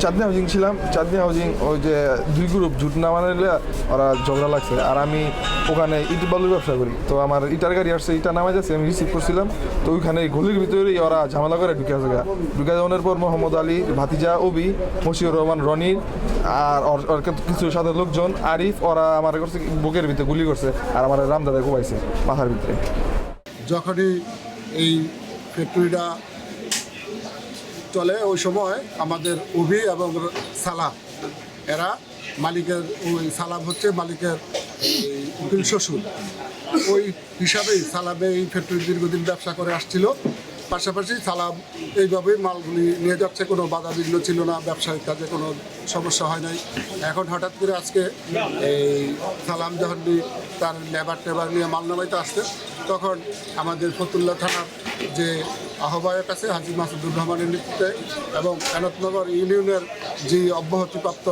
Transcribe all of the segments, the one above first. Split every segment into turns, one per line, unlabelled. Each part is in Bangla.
চাঁদনি হাউজিং ছিলাম। চাঁদনি হাউজিং ওই যে দুই গ্রুপ জুট না মানাইলে ওরা ঝগড়া লাগছে। আর আমি ওখানে ইট বালুর ব্যবসা করি, তো আমার ইটার গাড়ি আসছে, ইটা নামাই যাচ্ছে, আমি রিসিভ করছিলাম। তো ওইখানে গলির ভিতরেই ওরা ঝামেলা করে ঢুকে যাওয়ার পর মোহাম্মদ আলী, ভাতিজা অবি, মশিউর রহমান রনির আর ওর কিছু সাথে লোকজন আরিফ, ওরা আমার করছে বুকের ভিতরে গুলি করছে আর আমার রামদাদা কোবাইছে মাথার ভিতরে।
যখনই এই ফ্যাক্টরিটা চলে ওই সময় আমাদের অভি এবং সালাম এরা মালিকের, ওই সালাম হচ্ছে মালিকের উকিল শ্বশুর, ওই হিসাবেই সালামে এই ফ্যাক্টরি দীর্ঘদিন ব্যবসা করে আসছিল। পাশাপাশি সালাম এইভাবেই মালগুলি নিয়ে যাচ্ছে, কোনো বাধা বিঘ্ন ছিল না, ব্যবসায়িক কাজে কোনো সমস্যা হয় নাই। এখন হঠাৎ করে আজকে এই সালাম যখন তার লেবার নিয়ে মাল নামাইতে আসছে, তখন আমাদের ফতুল্লা থানার যে আহ্বায়ক আছে হাজী মাসুদুর রহমানের নেতৃত্বে এবং এনায়তনগর ইউনিয়নের যে অব্যাহতিপ্রাপ্ত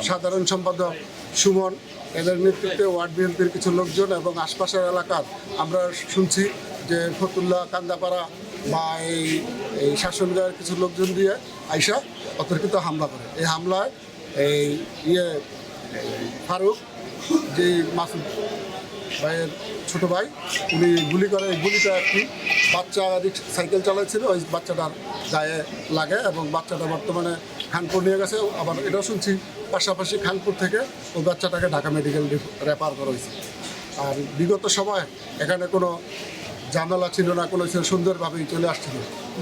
সাধারণ সম্পাদক সুমন, এদের নেতৃত্বে ওয়ার্ড বিএনপির কিছু লোকজন এবং আশপাশের এলাকার আমরা শুনছি যে ফতুল্লা কান্দাপাড়া বা এই শাসনগাঁয়ের কিছু লোকজন দিয়ে আইসা অতর্কিত হামলা করে। এই হামলায় এই ফারুক, যে মাসুদ ভাইয়ের ছোটো ভাই, উনি গুলি করে। এই গুলিটা একটি বাচ্চা সাইকেল চালাচ্ছিল, ওই বাচ্চাটার গায়ে লাগে এবং বাচ্চাটা বর্তমানে খানপুর নিয়ে গেছে। আবার এটাও শুনছি পাশাপাশি খানপুর থেকে ওই বাচ্চাটাকে ঢাকা মেডিকেল রেফার করা হয়েছে। আর বিগত সময় এখানে কোনো ঝামেলা ছিল না, কোনো সুন্দরভাবেই চলে আসছিল,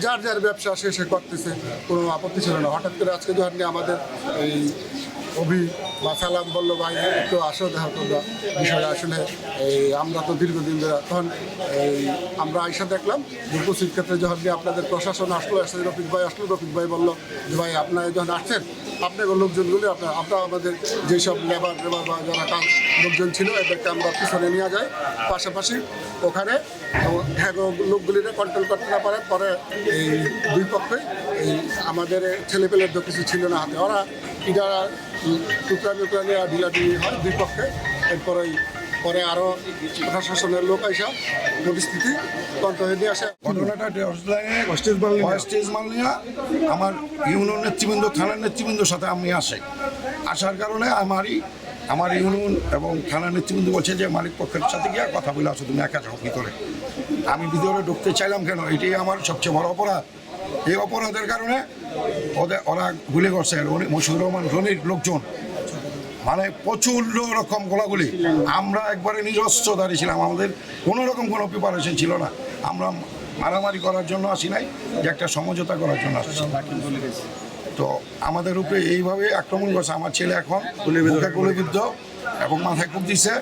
যার যার ব্যবসা সে করতেছে, কোনো আপত্তি ছিল না। হঠাৎ করে আজকে যখন আমাদের এই অভি বা সালাম বললো ভাই একটু আসো দেখা করবা বিষয়টা, আসলে এই আমরা তো দীর্ঘদিন ধরে, তখন এই আমরা আইসা দেখলাম উপস্থিত ক্ষেত্রে যখন আপনাদের প্রশাসন আসলো, রফিক ভাই আসলো, রফিক ভাই বললো যে ভাই আপনারা যখন আসছেন আপনার লোকজনগুলি আমরা আমাদের যেসব লেবার বা যারা কাজ লোকজন ছিল এদেরকে আমরা পিছনে নিয়ে যাই। পাশাপাশি ওখানে লোকগুলিরে কন্ট্রোল করতে না পারে পরে এই দুই পক্ষে এই আমাদের ছেলেপেলের তো কিছু ছিল না হাতে, ওরা এটা টুকরা নিয়ে ঢিলাঢিলি হয় দুই পক্ষে। এরপরেই পরে আরও প্রশাসনের লোক আইসা পরিস্থিতি কন্ট্রোলে নিয়ে আসে।
ঘটনাটা স্টেজ মাল নিয়ে আমার ইউনিয়ন নেতৃবৃন্দ, থানার নেতৃবৃন্দর সাথে আমি আসার কারণে আমার ইউনিয়ন এবং থানার নেতৃবৃন্দ বলছে যে মালিক পক্ষের সাথে গিয়ে কথা বলে আসো, তুমি একা যাও ভিতরে। আমি ভিতরে ঢুকতে চাইলাম কেন, এটাই আমার সবচেয়ে বড় অপরাধ। এই অপরাধের কারণে ওরা গুলি করছে মশিউর রহমান রনির লোকজন, মানে প্রচণ্ড রকম গোলাগুলি। আমরা একবারে নিরস্ত্রধারী ছিলাম, আমাদের কোনো রকম কোনো প্রিপারেশন ছিল না। আমরা মারামারি করার জন্য আসি নাই, যে একটা সমঝোতা করার জন্য আসছি। তো আমাদের উপরে এইভাবে আক্রমণ করছে। আমার ছেলে এখন গুলিবিদ্ধ এবং মাথায় খুব দিচ্ছে।